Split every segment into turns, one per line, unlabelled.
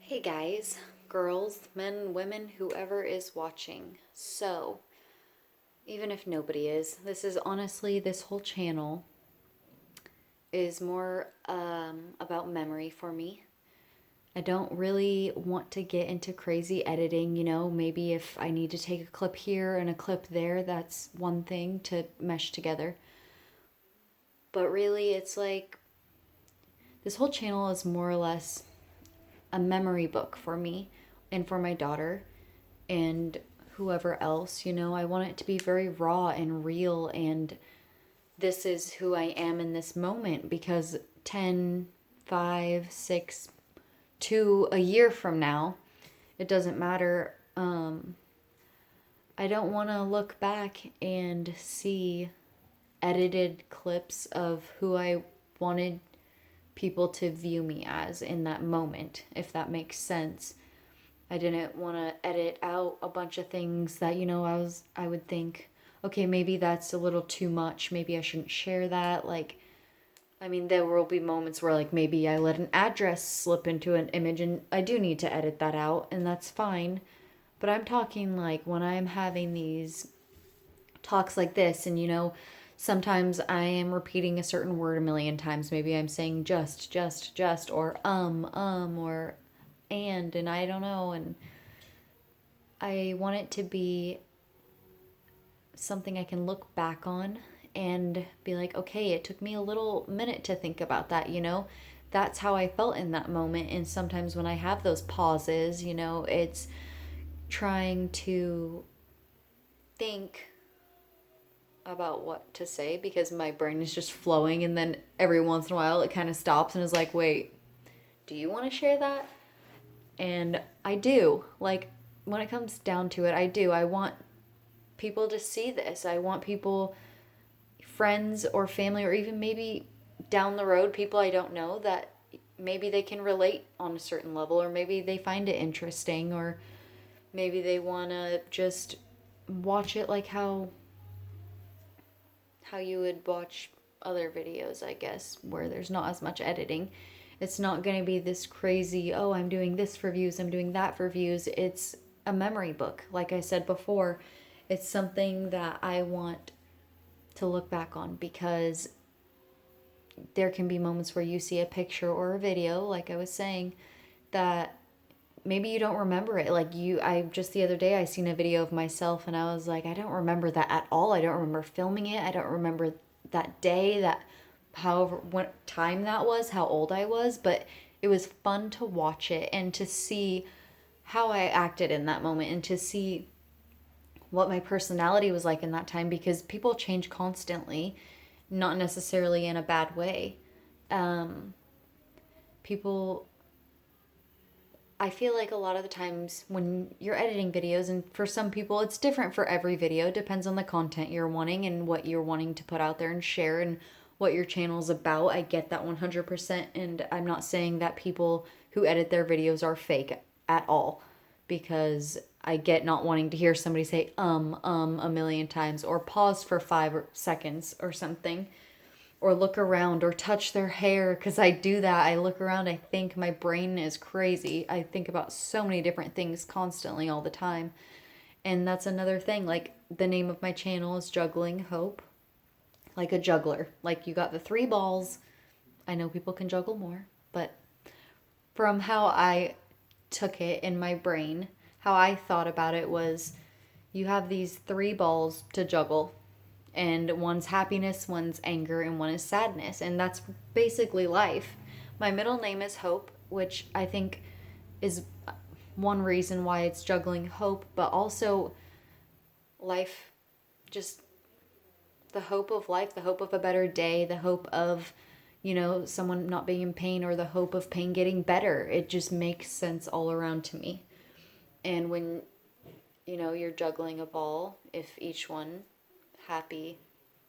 Hey guys, girls, men, women, whoever is watching. So, even if nobody is, this whole channel is more about memory for me. I don't really want to get into crazy editing, maybe if I need to take a clip here and a clip there, that's one thing to mesh together. But really, it's like this whole channel is more or less a memory book for me and for my daughter and whoever else, I want it to be very raw and real, and this is who I am in this moment because 10, 5, 6, 2 a year from now, it doesn't matter. I don't want to look back and see edited clips of who I wanted people to view me as in that moment, if that makes sense. I didn't want to edit out a bunch of things that, I would think, okay, maybe that's a little too much. Maybe I shouldn't share that. There will be moments where, maybe I let an address slip into an image and I do need to edit that out, and that's fine. But I'm talking like when I'm having these talks like this, and, sometimes I am repeating a certain word a million times. Maybe I'm saying just, or, or and I don't know. And I want it to be something I can look back on and be like, okay, it took me a little minute to think about that, That's how I felt in that moment. And sometimes when I have those pauses, it's trying to think about what to say because my brain is just flowing, and then every once in a while it kind of stops and is like, wait, do you want to share that? And I do. Like, when it comes down to it, I do. I want people to see this. I want people, friends or family, or even maybe down the road, people I don't know, that maybe they can relate on a certain level, or maybe they find it interesting, or maybe they want to just watch it like how you would watch other videos, I guess, where there's not as much editing. It's not going to be this crazy, oh, I'm doing this for views, I'm doing that for views. It's a memory book. Like I said before, it's something that I want to look back on because there can be moments where you see a picture or a video, like I was saying, that maybe you don't remember it. I just the other day I seen a video of myself and I was like, I don't remember that at all. I don't remember filming it. I don't remember that day, that however what time that was, how old I was, but it was fun to watch it and to see how I acted in that moment and to see what my personality was like in that time, because people change constantly, not necessarily in a bad way. People I feel like a lot of the times when you're editing videos, and for some people it's different for every video, it depends on the content you're wanting and what you're wanting to put out there and share and what your channel's about. I get that 100%, and I'm not saying that people who edit their videos are fake at all, because I get not wanting to hear somebody say a million times or pause for 5 seconds or something, or look around or touch their hair, because I do that. I look around, I think my brain is crazy. I think about so many different things constantly all the time. And that's another thing. Like, the name of my channel is Juggling Hope. Like a juggler. Like, you got the 3 balls. I know people can juggle more, but from how I took it in my brain, how I thought about it was, you have these 3 balls to juggle, and one's happiness, one's anger, and one is sadness. And that's basically life. My middle name is Hope, which I think is one reason why it's Juggling Hope, but also life, just the hope of life, the hope of a better day, the hope of, someone not being in pain, or the hope of pain getting better. It just makes sense all around to me. And when, you're juggling a ball, if each one, happy,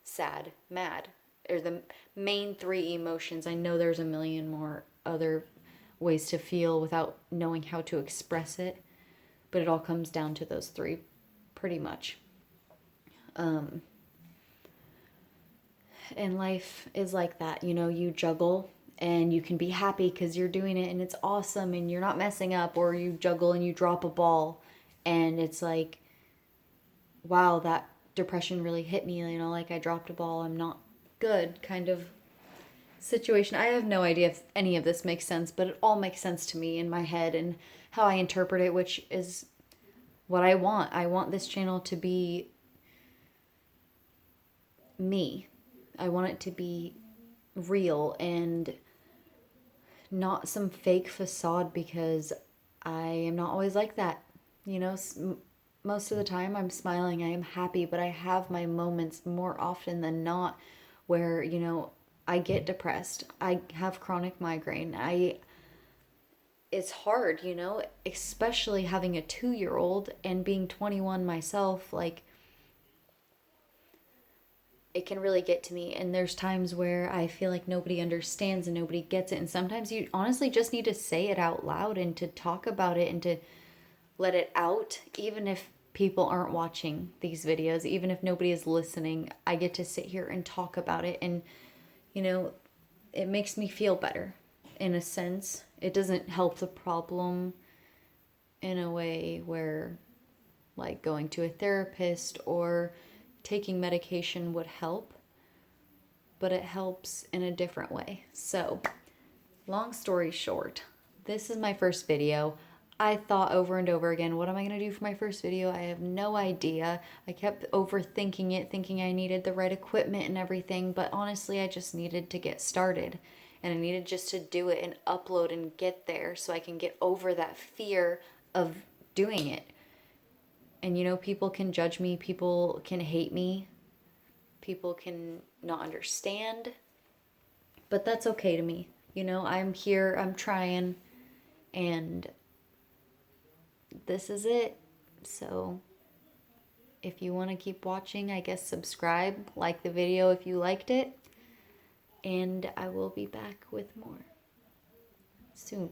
sad, mad, are the main 3 emotions. I know there's a million more other ways to feel without knowing how to express it, but it all comes down to those 3 pretty much. And life is like that, you juggle, and you can be happy because you're doing it and it's awesome and you're not messing up, or you juggle and you drop a ball and it's like, wow, that depression really hit me, you know, like I dropped a ball, I'm not good kind of situation. I have no idea if any of this makes sense, but it all makes sense to me in my head and how I interpret it, which is what I want. I want this channel to be me. I want it to be real and not some fake facade, because I am not always like that. You know, most of the time I'm smiling, I am happy, but I have my moments more often than not where, you know, I get depressed. I have chronic migraine. It's hard, you know, especially having a 2-year-old and being 21 myself, like it can really get to me. And there's times where I feel like nobody understands and nobody gets it. And sometimes you honestly just need to say it out loud and to talk about it and to let it out. Even if people aren't watching these videos, even if nobody is listening, I get to sit here and talk about it. And, you know, it makes me feel better in a sense. It doesn't help the problem in a way where, like, going to a therapist or taking medication would help, but it helps in a different way. So, long story short, this is my first video. I thought over and over again, what am I going to do for my first video? I have no idea. I kept overthinking it, thinking I needed the right equipment and everything, but honestly, I just needed to get started. And I needed just to do it and upload and get there so I can get over that fear of doing it. And you know, people can judge me, people can hate me, people can not understand, but that's okay to me. You know, I'm here, I'm trying, and this is it. So if you want to keep watching, I guess subscribe, like the video if you liked it, and I will be back with more soon.